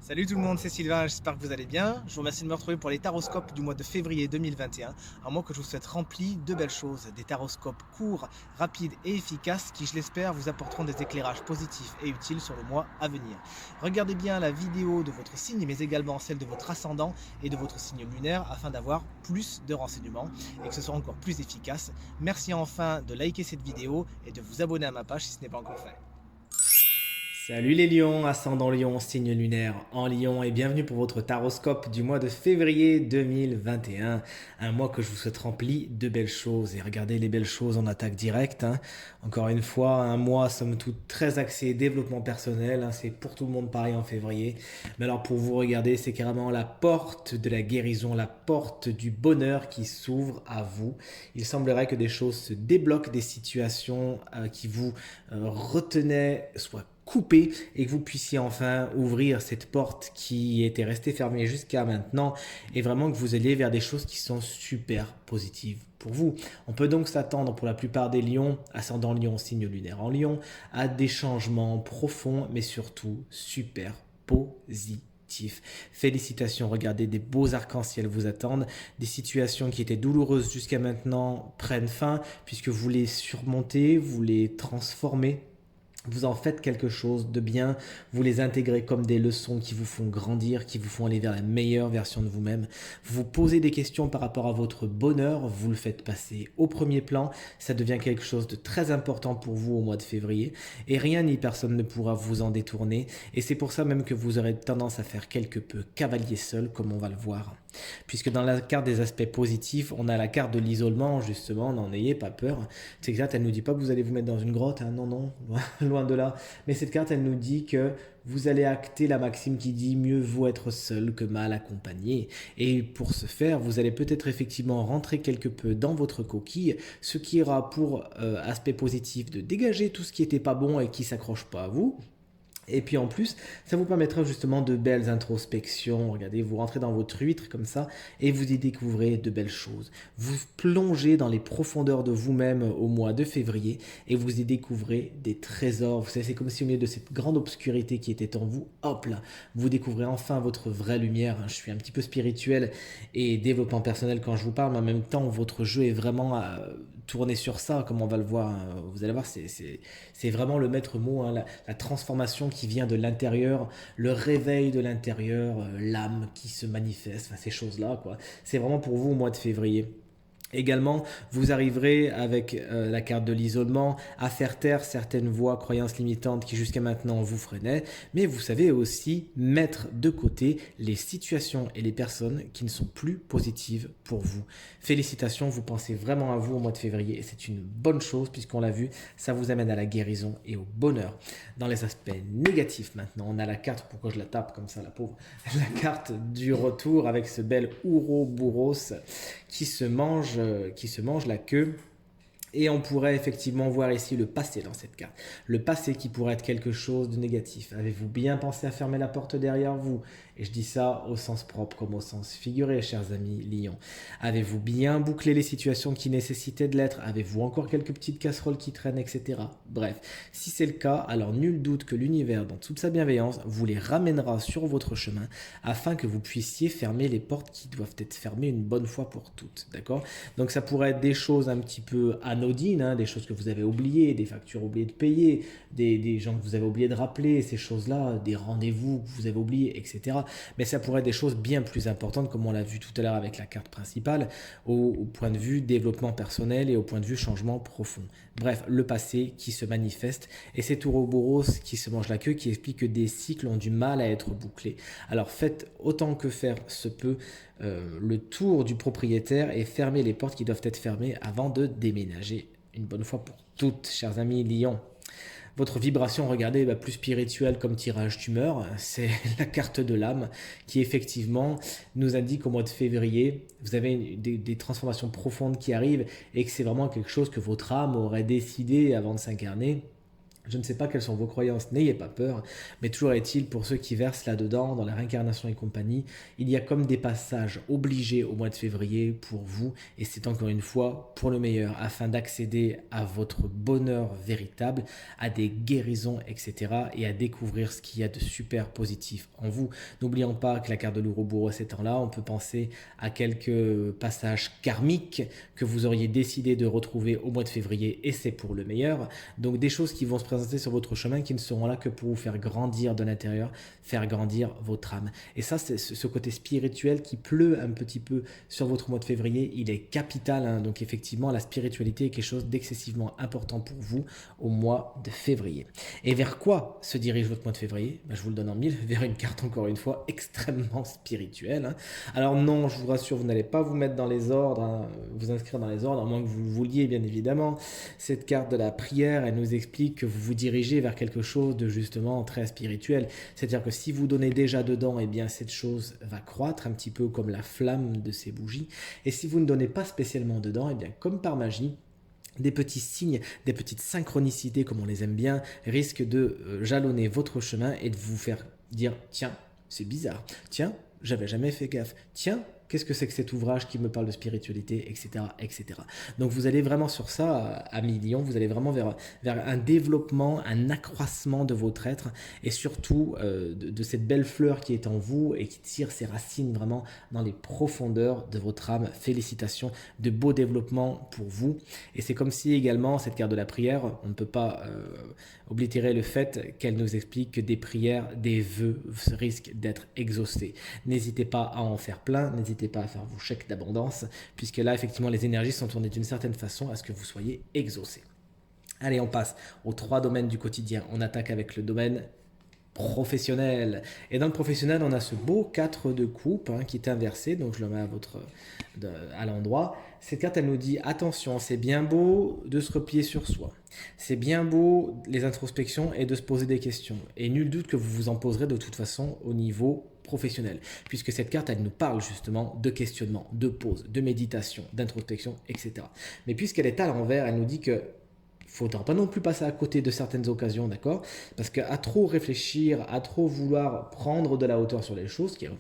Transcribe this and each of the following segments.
Salut tout le monde, c'est Sylvain, j'espère que vous allez bien. Je vous remercie de me retrouver pour les taroscopes du mois de février 2021, un mois que je vous souhaite rempli de belles choses, des taroscopes courts, rapides et efficaces qui, je l'espère, vous apporteront des éclairages positifs et utiles sur le mois à venir. Regardez bien la vidéo de votre signe, mais également celle de votre ascendant et de votre signe lunaire afin d'avoir plus de renseignements et que ce soit encore plus efficace. Merci enfin de liker cette vidéo et de vous abonner à ma page si ce n'est pas encore fait. Salut les lions, ascendant lion, signe lunaire en lion et bienvenue pour votre taroscope du mois de février 2021. Un mois que je vous souhaite rempli de belles choses. Et regardez les belles choses en attaque directe, hein. Encore une fois, un mois somme toute très axé développement personnel, hein. C'est pour tout le monde pareil en février. Mais alors pour vous regarder, c'est carrément la porte de la guérison, la porte du bonheur qui s'ouvre à vous. Il semblerait que des choses se débloquent, des situations qui vous retenaient, soit coupé et que vous puissiez enfin ouvrir cette porte qui était restée fermée jusqu'à maintenant et vraiment que vous alliez vers des choses qui sont super positives pour vous. On peut donc s'attendre pour la plupart des lions, ascendant lion, signe lunaire en lion, à des changements profonds mais surtout super positifs. Félicitations, regardez, des beaux arcs-en-ciel vous attendent, des situations qui étaient douloureuses jusqu'à maintenant prennent fin puisque vous les surmontez, vous les transformez, vous en faites quelque chose de bien, vous les intégrez comme des leçons qui vous font grandir, qui vous font aller vers la meilleure version de vous-même. Vous vous posez des questions par rapport à votre bonheur, vous le faites passer au premier plan, ça devient quelque chose de très important pour vous au mois de février, et rien ni personne ne pourra vous en détourner, et c'est pour ça même que vous aurez tendance à faire quelque peu cavalier seul, comme on va le voir. Puisque dans la carte des aspects positifs, on a la carte de l'isolement, justement, n'en ayez pas peur. C'est exact, elle ne nous dit pas que vous allez vous mettre dans une grotte, hein, non, non, loin de là. Mais cette carte, elle nous dit que vous allez acter la maxime qui dit mieux vaut être seul que mal accompagné. Et pour ce faire, vous allez peut-être effectivement rentrer quelque peu dans votre coquille, ce qui aura pour aspect positif de dégager tout ce qui n'était pas bon et qui s'accroche pas à vous. Et puis en plus, ça vous permettra justement de belles introspections. Regardez, vous rentrez dans votre huître comme ça et vous y découvrez de belles choses. Vous plongez dans les profondeurs de vous-même au mois de février et vous y découvrez des trésors. Vous savez, c'est comme si au milieu de cette grande obscurité qui était en vous, hop là, vous découvrez enfin votre vraie lumière. Je suis un petit peu spirituel et développement personnel quand je vous parle, mais en même temps, votre jeu est vraiment tourné sur ça, comme on va le voir. Vous allez voir, c'est vraiment le maître mot, hein, la transformation qui vient de l'intérieur, le réveil de l'intérieur, l'âme qui se manifeste, enfin, ces choses-là, quoi. C'est vraiment pour vous au mois de février. Également, vous arriverez avec la carte de l'isolement à faire taire certaines voix, croyances limitantes qui jusqu'à maintenant vous freinaient, mais vous savez aussi mettre de côté les situations et les personnes qui ne sont plus positives pour vous. Félicitations, vous pensez vraiment à vous au mois de février et c'est une bonne chose puisqu'on l'a vu, ça vous amène à la guérison et au bonheur. Dans les aspects négatifs maintenant, on a la carte, pourquoi je la tape comme ça la pauvre, la carte du retour avec ce bel Ouroboros qui se mange la queue. Et on pourrait effectivement voir ici le passé dans cette carte. Le passé qui pourrait être quelque chose de négatif. Avez-vous bien pensé à fermer la porte derrière vous? Et je dis ça au sens propre comme au sens figuré, chers amis lions. Avez-vous bien bouclé les situations qui nécessitaient de l'être? Avez-vous encore quelques petites casseroles qui traînent, etc. Bref, si c'est le cas, alors nul doute que l'univers, dans toute sa bienveillance, vous les ramènera sur votre chemin afin que vous puissiez fermer les portes qui doivent être fermées une bonne fois pour toutes. D'accord? Donc ça pourrait être des choses un petit peu anodines, hein, des choses que vous avez oubliées, des factures oubliées de payer, des gens que vous avez oublié de rappeler, ces choses-là, des rendez-vous que vous avez oubliés, etc. Mais ça pourrait être des choses bien plus importantes, comme on l'a vu tout à l'heure avec la carte principale, au point de vue développement personnel et au point de vue changement profond. Bref, le passé qui se manifeste, et c'est Ouroboros qui se mange la queue, qui explique que des cycles ont du mal à être bouclés. Alors faites autant que faire se peut le tour du propriétaire et fermez les portes qui doivent être fermées avant de déménager une bonne fois pour toutes, chers amis lions. Votre vibration, regardez, plus spirituelle comme tirage d'humeur, c'est la carte de l'âme qui effectivement nous indique qu'au mois de février, vous avez des transformations profondes qui arrivent et que c'est vraiment quelque chose que votre âme aurait décidé avant de s'incarner Je ne sais pas quelles sont vos croyances, n'ayez pas peur, mais toujours est-il, pour ceux qui versent là-dedans, dans la réincarnation et compagnie, il y a comme des passages obligés au mois de février pour vous, et c'est encore une fois pour le meilleur, afin d'accéder à votre bonheur véritable, à des guérisons, etc., et à découvrir ce qu'il y a de super positif en vous. N'oublions pas que la carte de l'Ouroboros étant là, on peut penser à quelques passages karmiques que vous auriez décidé de retrouver au mois de février, et c'est pour le meilleur. Donc des choses qui vont se présenter sur votre chemin qui ne seront là que pour vous faire grandir de l'intérieur, faire grandir votre âme. Et ça, c'est ce côté spirituel qui pleut un petit peu sur votre mois de février, il est capital, hein. Donc effectivement, la spiritualité est quelque chose d'excessivement important pour vous au mois de février. Et vers quoi se dirige votre mois de février? Je vous le donne en mille, vers une carte encore une fois extrêmement spirituelle, hein. Alors non, je vous rassure, vous n'allez pas vous mettre dans les ordres, hein, vous inscrire dans les ordres, à moins que vous le vouliez bien évidemment. Cette carte de la prière, elle nous explique que vous vous dirigez vers quelque chose de justement très spirituel. C'est-à-dire que si vous donnez déjà dedans, eh bien cette chose va croître un petit peu comme la flamme de ces bougies. Et si vous ne donnez pas spécialement dedans, eh bien comme par magie, des petits signes, des petites synchronicités comme on les aime bien, risquent de jalonner votre chemin et de vous faire dire tiens, c'est bizarre, tiens, j'avais jamais fait gaffe, tiens, qu'est-ce que c'est que cet ouvrage qui me parle de spiritualité, etc., etc. Donc vous allez vraiment sur ça, à Lion, vous allez vraiment vers un développement, un accroissement de votre être et surtout de cette belle fleur qui est en vous et qui tire ses racines vraiment dans les profondeurs de votre âme. Félicitations, de beaux développements pour vous. Et c'est comme si également cette carte de la prière, on ne peut pas oblitérer le fait qu'elle nous explique que des prières, des vœux risquent d'être exaucés. N'hésitez pas à en faire plein, n'hésitez pas à faire vos chèques d'abondance, puisque là, effectivement, les énergies sont tournées d'une certaine façon à ce que vous soyez exaucés. Allez, on passe aux 3 domaines du quotidien. On attaque avec le domaine professionnel. Et dans le professionnel, on a ce beau 4 de coupe qui est inversé, donc je le mets à l'endroit. Cette carte, elle nous dit attention, c'est bien beau de se replier sur soi. C'est bien beau les introspections et de se poser des questions. Et nul doute que vous vous en poserez de toute façon au niveau professionnel, puisque cette carte, elle nous parle justement de questionnement, de pause, de méditation, d'introspection, etc. Mais puisqu'elle est à l'envers, elle nous dit que il ne faudra pas non plus passer à côté de certaines occasions, d'accord? Parce qu'à trop réfléchir, à trop vouloir prendre de la hauteur sur les choses, qui est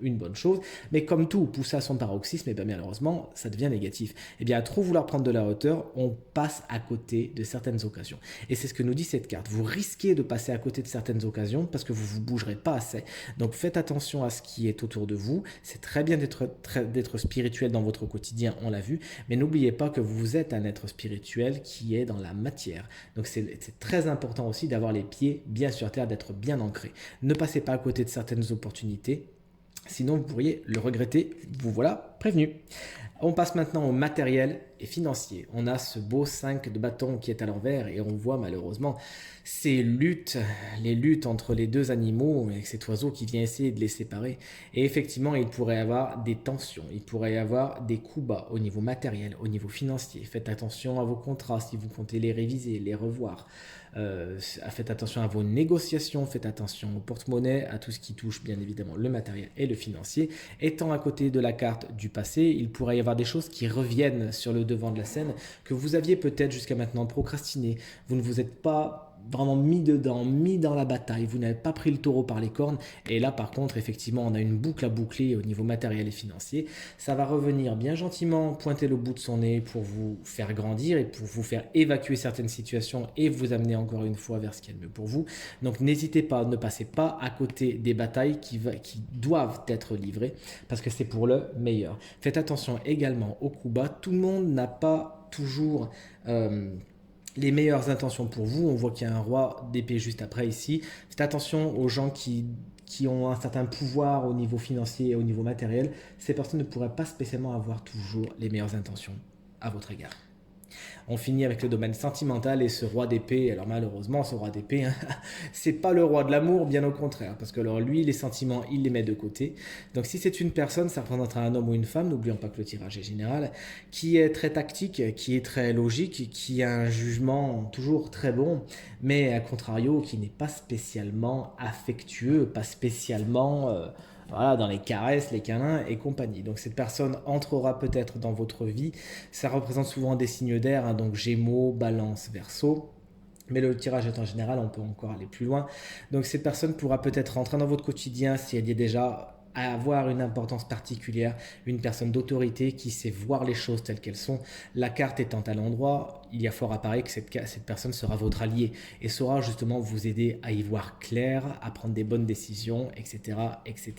une bonne chose, mais comme tout, pousser à son paroxysme, et bien malheureusement, ça devient négatif. Et bien à trop vouloir prendre de la hauteur, on passe à côté de certaines occasions. Et c'est ce que nous dit cette carte. Vous risquez de passer à côté de certaines occasions parce que vous ne vous bougerez pas assez. Donc faites attention à ce qui est autour de vous. C'est très bien d'être spirituel dans votre quotidien, on l'a vu, mais n'oubliez pas que vous êtes un être spirituel qui est dans la matière. Donc c'est très important aussi d'avoir les pieds bien sur terre, d'être bien ancré. Ne passez pas à côté de certaines opportunités, sinon vous pourriez le regretter. Vous voilà prévenu. On passe maintenant au matériel et financier. On a ce beau 5 de bâton qui est à l'envers et on voit malheureusement ces luttes, les luttes entre les deux animaux avec cet oiseau qui vient essayer de les séparer. Et effectivement, il pourrait y avoir des tensions, il pourrait y avoir des coups bas au niveau matériel, au niveau financier. Faites attention à vos contrats si vous comptez les réviser, les revoir. Faites attention à vos négociations, faites attention au porte-monnaie, à tout ce qui touche bien évidemment le matériel et le financier. Étant à côté de la carte du passé, il pourrait y avoir des choses qui reviennent sur le devant de la scène que vous aviez peut-être jusqu'à maintenant procrastiné. Vous ne vous êtes pas vraiment mis dedans, mis dans la bataille, vous n'avez pas pris le taureau par les cornes et là par contre effectivement on a une boucle à boucler au niveau matériel et financier. Ça va revenir bien gentiment pointer le bout de son nez pour vous faire grandir et pour vous faire évacuer certaines situations et vous amener encore une fois vers ce qui est le mieux pour vous. Donc n'hésitez pas, ne passez pas à côté des batailles qui doivent être livrées parce que c'est pour le meilleur. Faites attention également au coup bas, tout le monde n'a pas toujours les meilleures intentions pour vous. On voit qu'il y a un roi d'épée juste après ici. Faites attention aux gens qui ont un certain pouvoir au niveau financier et au niveau matériel. Ces personnes ne pourraient pas spécialement avoir toujours les meilleures intentions à votre égard. On finit avec le domaine sentimental et ce roi d'épée. Alors malheureusement, ce roi d'épée, c'est pas le roi de l'amour, bien au contraire. Parce que alors lui, les sentiments, il les met de côté. Donc si c'est une personne, ça représentera un homme ou une femme, n'oublions pas que le tirage est général, qui est très tactique, qui est très logique, qui a un jugement toujours très bon, mais à contrario, qui n'est pas spécialement affectueux, pas spécialement... Voilà, dans les caresses, les câlins et compagnie. Donc cette personne entrera peut-être dans votre vie. Ça représente souvent des signes d'air, donc Gémeaux, Balance, Verseau. Mais le tirage est en général, on peut encore aller plus loin. Donc cette personne pourra peut-être rentrer dans votre quotidien si elle y est déjà à avoir une importance particulière, une personne d'autorité qui sait voir les choses telles qu'elles sont. La carte étant à l'endroit, il y a fort à parier que cette personne sera votre allié et saura justement vous aider à y voir clair, à prendre des bonnes décisions, etc. etc.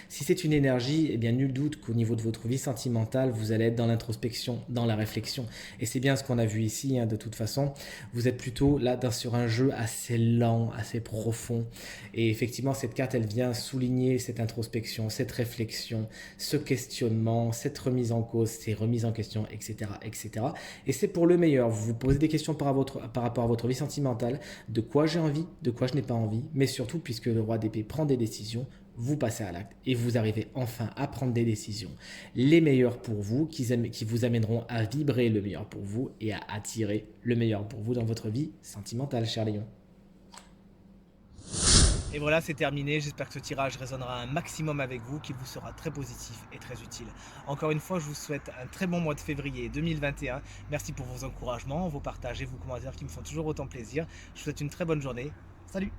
Si c'est une énergie, eh bien nul doute qu'au niveau de votre vie sentimentale, vous allez être dans l'introspection, dans la réflexion. Et c'est bien ce qu'on a vu ici, hein, de toute façon. Vous êtes plutôt là sur un jeu assez lent, assez profond. Et effectivement, cette carte, elle vient souligner cette introspection, cette réflexion, ce questionnement, cette remise en cause, ces remises en question, etc. etc. Et c'est pour le meilleur. Vous vous posez des questions par rapport à votre vie sentimentale, de quoi j'ai envie, de quoi je n'ai pas envie, mais surtout, puisque le roi d'épée prend des décisions, vous passez à l'acte et vous arrivez enfin à prendre des décisions les meilleures pour vous, qui vous amèneront à vibrer le meilleur pour vous et à attirer le meilleur pour vous dans votre vie sentimentale, cher Léon. Et voilà, c'est terminé. J'espère que ce tirage résonnera un maximum avec vous, qu'il vous sera très positif et très utile. Encore une fois, je vous souhaite un très bon mois de février 2021. Merci pour vos encouragements, vos partages et vos commentaires qui me font toujours autant plaisir. Je vous souhaite une très bonne journée. Salut!